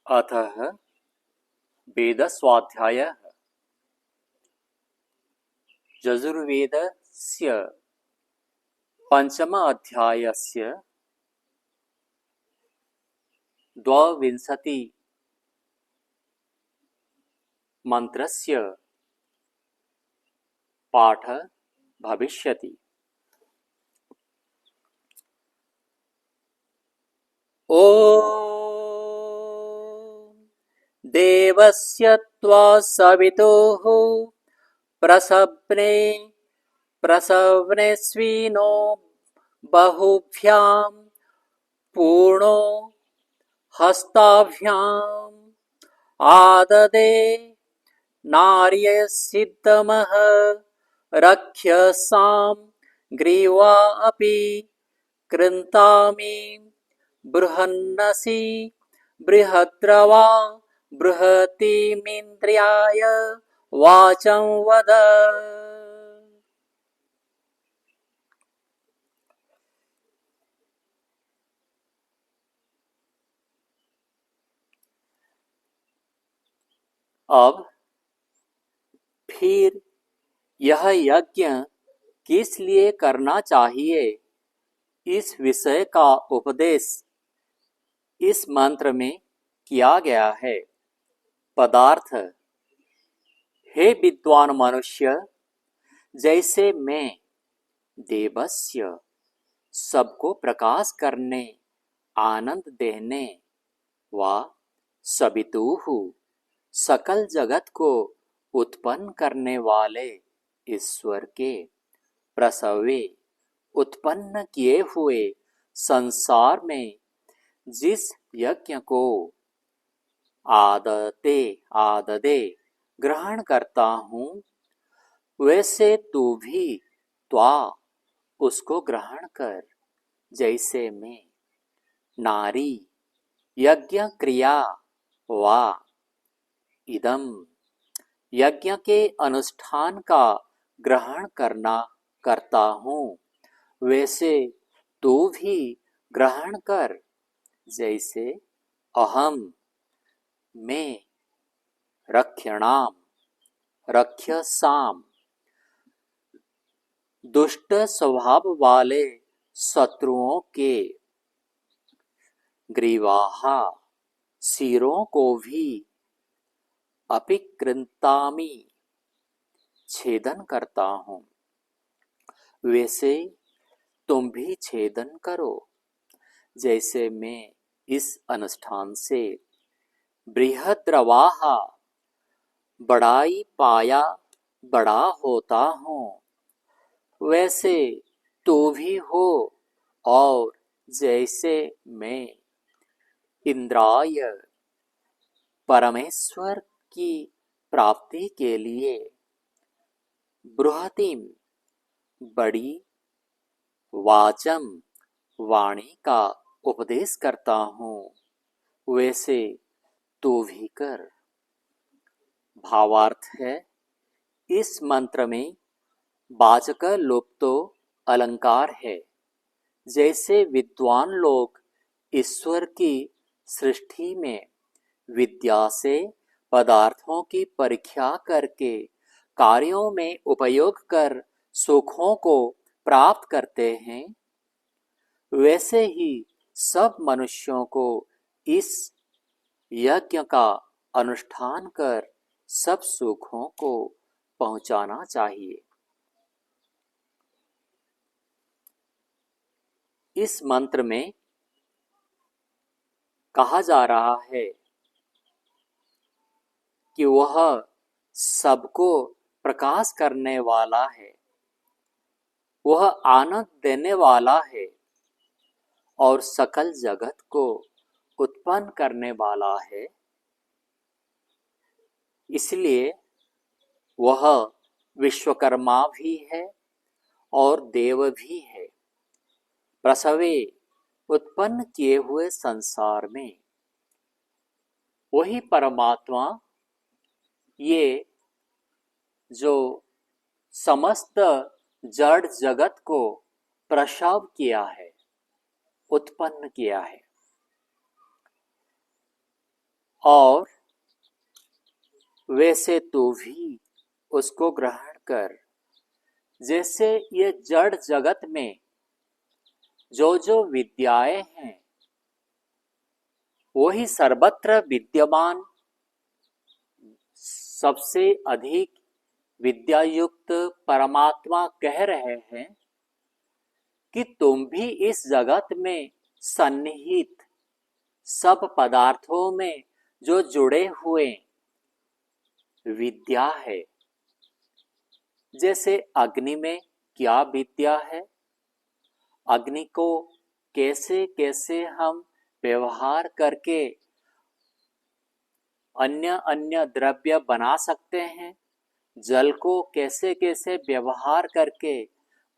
अतः वेदस्वाध्यायः यजुर्वेदस्य पञ्चम अध्यायस्य 22 मन्त्रस्य पाठः भविष्यति। ॐ देवस्य त्वा सवितुः प्रसवनेष्विनो बहुभ्यां पूर्णो हस्ताभ्याम् आददे नार्यसिद्धमः रक्षसां ग्रीवा अपि कृन्तामि बृहन्नसि बृहद्रवा बृहतीमिन्द्रियाय वाचं वद। अब फिर यह यज्ञ किस लिए करना चाहिए, इस विषय का उपदेश इस मंत्र में किया गया है। पदार्थ: हे विद्वान मनुष्य, जैसे मैं देवस्य सबको प्रकाश करने आनंद देने व सवितुः सकल जगत को उत्पन्न करने वाले ईश्वर के प्रसवे उत्पन्न किए हुए संसार में जिस यज्ञ को आददे ग्रहण करता हूँ, वैसे तू भी त्वा उसको ग्रहण कर, जैसे मैं नारी यज्ञ क्रिया वा इदम यज्ञ के अनुष्ठान का ग्रहण करता हूँ, वैसे तू भी ग्रहण कर, जैसे अहम मैं रक्षणाम रक्षसाम दुष्ट स्वभाव वाले शत्रुओं के ग्रीवाहा सिरों को भी अपिकृन्तामि छेदन करता हूँ, वैसे तुम भी छेदन करो, जैसे मैं इस अनुष्ठान से बृहद्रवाहा बड़ाई पाया बड़ा होता हूँ, वैसे तू भी हो, और जैसे मैं इंद्राय परमेश्वर की प्राप्ति के लिए बृहतिम बड़ी वाचम वाणी का उपदेश करता हूँ, वैसे तू भी कर। भावार्थ है, इस मंत्र में वाचक लुप्तो अलंकार है। जैसे विद्वान लोग ईश्वर की सृष्टि में विद्या से पदार्थों की परीक्षा करके कार्यों में उपयोग कर सुखों को प्राप्त करते हैं, वैसे ही सब मनुष्यों को इस यज्ञ का अनुष्ठान कर सब सुखों को पहुंचाना चाहिए। इस मंत्र में कहा जा रहा है कि वह सबको प्रकाश करने वाला है, वह आनंद देने वाला है और सकल जगत को उत्पन्न करने वाला है। इसलिए वह विश्वकर्मा भी है और देव भी है। प्रसवे उत्पन्न किए हुए संसार में वही परमात्मा ये जो समस्त जड़ जगत को प्रसव किया है, उत्पन्न किया है। और वैसे तू भी उसको ग्रहण कर। जैसे ये जड़ जगत में जो जो विद्याएं हैं वही सर्वत्र विद्यमान सबसे अधिक विद्यायुक्त परमात्मा कह रहे हैं कि तुम भी इस जगत में सन्निहित सब पदार्थों में जो जुड़े हुए विद्या है। जैसे अग्नि में क्या विद्या है, अग्नि को कैसे कैसे हम व्यवहार करके अन्य अन्य द्रव्य बना सकते हैं, जल को कैसे कैसे व्यवहार करके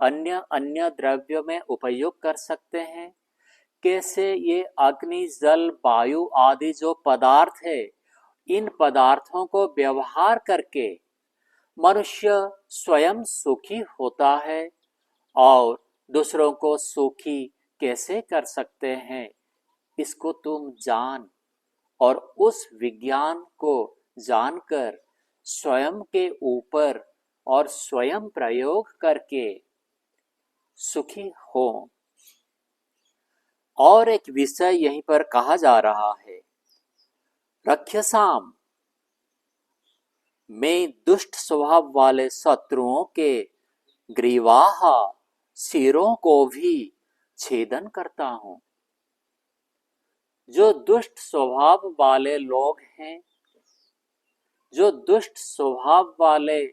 अन्य अन्य द्रव्यों में उपयोग कर सकते हैं, कैसे ये अग्नि जल वायु आदि जो पदार्थ है इन पदार्थों को व्यवहार करके मनुष्य स्वयं सुखी होता है और दूसरों को सुखी कैसे कर सकते हैं, इसको तुम जान और उस विज्ञान को जानकर स्वयं के ऊपर और स्वयं प्रयोग करके सुखी हो। और एक विषय यहीं पर कहा जा रहा है, रक्षसाम मैं दुष्ट स्वभाव वाले शत्रुओं के ग्रीवाह सिरों को भी छेदन करता हूं। जो दुष्ट स्वभाव वाले लोग हैं, जो दुष्ट स्वभाव वाले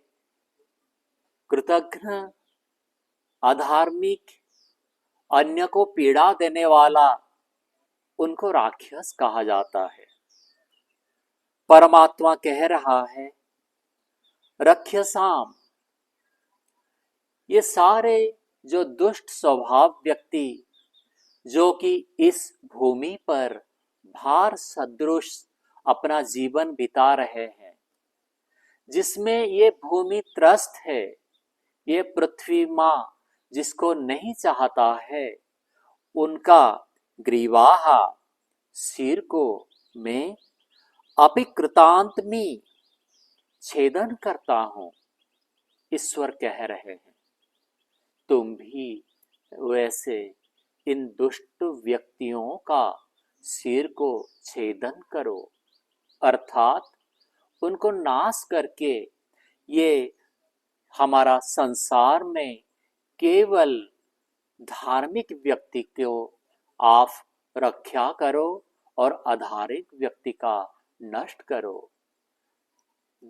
कृतघ्न अधार्मिक अन्य को पीड़ा देने वाला, उनको राक्षस कहा जाता है। परमात्मा कह रहा है रक्षसाम, ये सारे जो दुष्ट स्वभाव व्यक्ति जो कि इस भूमि पर भार सदृश अपना जीवन बिता रहे हैं, जिसमें ये भूमि त्रस्त है, ये पृथ्वी माँ जिसको नहीं चाहता है, उनका ग्रीवाहा सिर को मैं अपिकृतांतमी छेदन करता हूं। ईश्वर कह रहे हैं तुम भी वैसे इन दुष्ट व्यक्तियों का सिर को छेदन करो, अर्थात उनको नाश करके ये हमारा संसार में केवल धार्मिक व्यक्ति को आप रक्षा करो और अधार्मिक व्यक्ति का नष्ट करो।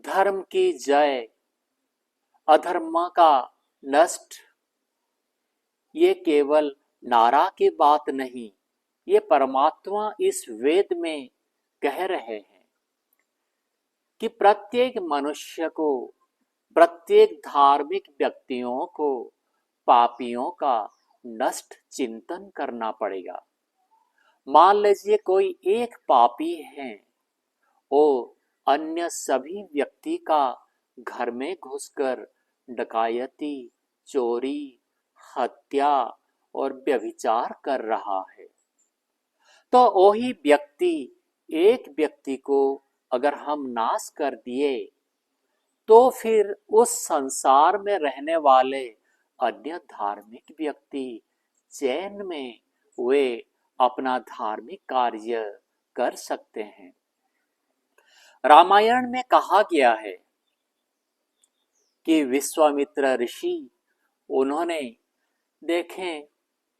धर्म की जय, अधर्म का नष्ट, ये केवल नारा की बात नहीं, ये परमात्मा इस वेद में कह रहे हैं कि प्रत्येक मनुष्य को, प्रत्येक धार्मिक व्यक्तियों को पापियों का नष्ट चिंतन करना पड़ेगा। मान लीजिए कोई एक पापी है, वो अन्य सभी व्यक्ति का घर में घुसकर डकायती, चोरी, हत्या और व्यभिचार कर रहा है, तो वही व्यक्ति, एक व्यक्ति को अगर हम नाश कर दिए तो फिर उस संसार में रहने वाले अन्य धार्मिक व्यक्ति चैन में वे अपना धार्मिक कार्य कर सकते हैं। रामायण में कहा गया है कि विश्वामित्र ऋषि, उन्होंने देखें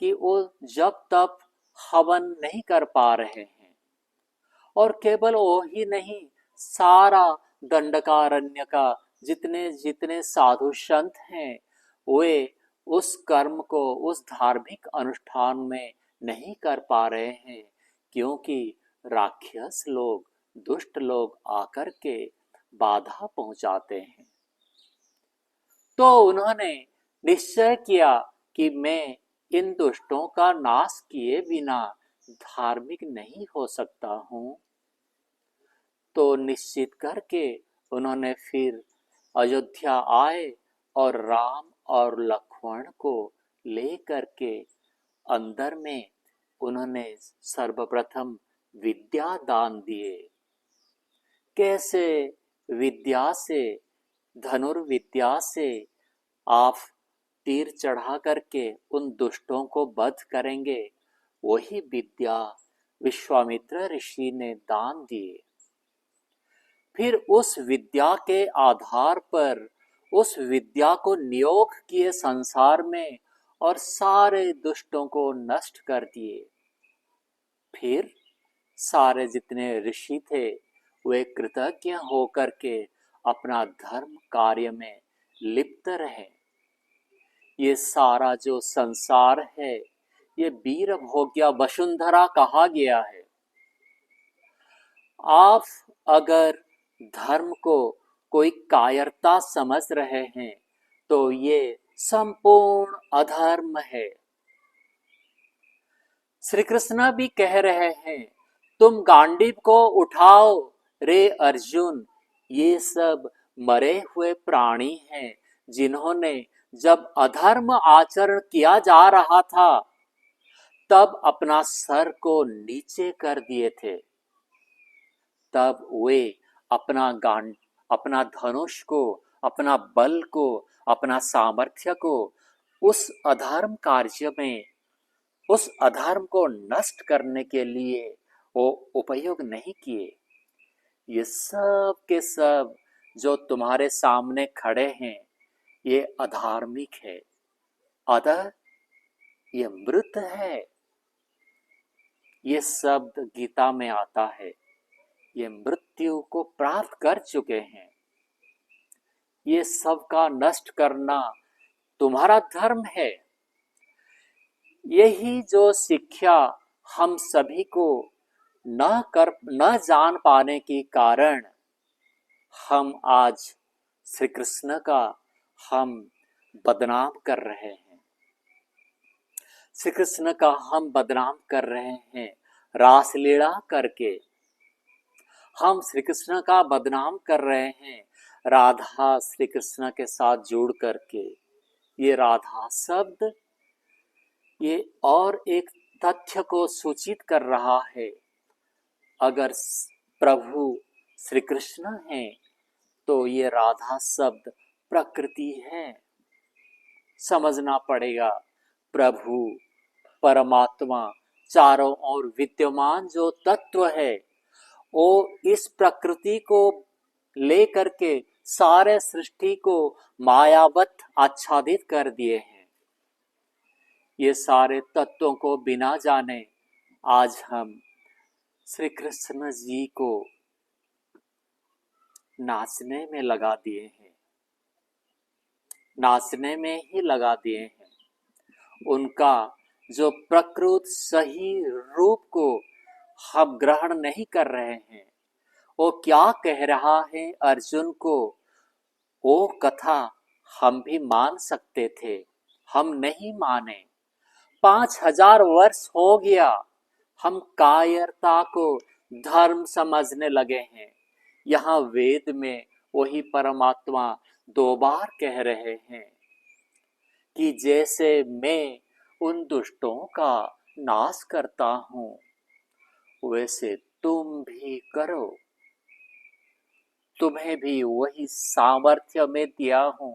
कि वो जब तक हवन नहीं कर पा रहे हैं, और केवल वो ही नहीं, सारा दंडकारण्य का जितने जितने साधु संत हैं, वे उस कर्म को, उस धार्मिक अनुष्ठान में नहीं कर पा रहे हैं, क्योंकि राक्षस लोग, दुष्ट लोग आकर के बाधा पहुंचाते हैं। तो उन्होंने निश्चय किया कि मैं इन दुष्टों का नाश किए बिना धार्मिक नहीं हो सकता हूं। तो निश्चित करके उन्होंने फिर अयोध्या आए और राम और लक्ष्मण को ले करके अंदर में उन्होंने सर्वप्रथम विद्या दान दिए। कैसे विद्या से, धनुर्विद्या से आप तीर चढ़ा करके उन दुष्टों को वध करेंगे, वही विद्या विश्वामित्र ऋषि ने दान दिए। फिर उस विद्या के आधार पर उस विद्या को नियोग किए संसार में और सारे दुष्टों को नष्ट कर दिए। फिर सारे जितने ऋषि थे वे कृतज्ञ होकर के अपना धर्म कार्य में लिप्त रहे। ये सारा जो संसार है ये वीर भोग्या वसुंधरा कहा गया है। आप अगर धर्म को कोई कायरता समझ रहे हैं तो ये संपूर्ण अधर्म है। श्री कृष्ण भी कह रहे हैं, तुम गांडीव को उठाओ रे अर्जुन। ये सब मरे हुए प्राणी हैं जिन्होंने जब अधर्म आचरण किया जा रहा था तब अपना सर को नीचे कर दिए थे। तब वे अपना धनुष को, अपना बल को, अपना सामर्थ्य को उस अधर्म कार्य में, उस अधर्म को नष्ट करने के लिए वो उपयोग नहीं किए। ये सब के सब जो तुम्हारे सामने खड़े हैं ये अधार्मिक है, अतः ये मृत है। ये शब्द गीता में आता है। ये मृत्यु को प्राप्त कर चुके हैं। ये सब का नष्ट करना तुम्हारा धर्म है। यही जो शिक्षा हम सभी को न जान पाने के कारण हम आज श्री कृष्ण का हम बदनाम कर रहे हैं। श्री कृष्ण का हम बदनाम कर रहे हैं रासलीला करके। हम श्री कृष्ण का बदनाम कर रहे हैं राधा श्री कृष्ण के साथ जुड़ करके। ये राधा शब्द ये और एक तथ्य को सूचित कर रहा है। अगर प्रभु श्री कृष्ण हैं तो ये राधा शब्द प्रकृति है। समझना पड़ेगा, प्रभु परमात्मा चारों ओर विद्यमान जो तत्व है वो इस प्रकृति को लेकर के सारे सृष्टि को मायावत आच्छादित कर दिए हैं। ये सारे तत्वों को बिना जाने आज हम श्री कृष्ण जी को नाचने में लगा दिए हैं, नाचने में ही लगा दिए हैं। उनका जो प्रकृत सही रूप को हम ग्रहण नहीं कर रहे हैं। वो क्या कह रहा है अर्जुन को, वो कथा हम भी मान सकते थे, हम नहीं माने। 5000 वर्ष हो गया, हम कायरता को धर्म समझने लगे हैं। यहाँ वेद में वही परमात्मा 2 बार कह रहे हैं कि जैसे मैं उन दुष्टों का नाश करता हूं वैसे तुम भी करो। तुम्हें भी वही सामर्थ्य में दिया हूं।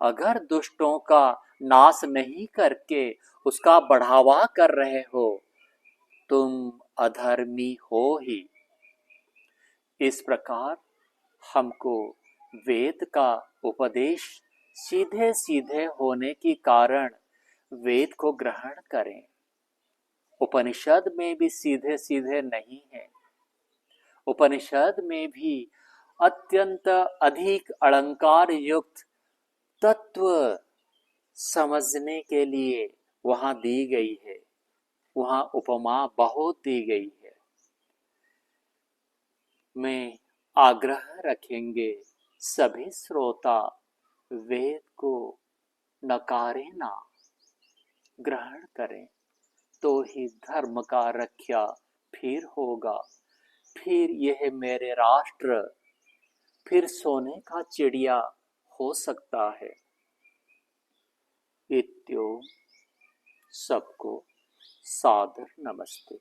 अगर दुष्टों का नाश नहीं करके उसका बढ़ावा कर रहे हो तुम अधर्मी हो ही। इस प्रकार हमको वेद का उपदेश सीधे सीधे होने के कारण वेद को ग्रहण करें। उपनिषद में भी सीधे सीधे नहीं है। उपनिषद में भी अत्यंत अधिक अलंकार युक्त तत्व समझने के लिए वहां दी गई है, वहां उपमा बहुत दी गई है। मैं आग्रह रखेंगे सभी श्रोता वेद को नकारे ना, ग्रहण करें तो ही धर्म का रक्षा फिर होगा। फिर यह मेरे राष्ट्र फिर सोने का चिड़िया हो सकता है। इत्यो सबको सादर नमस्ते।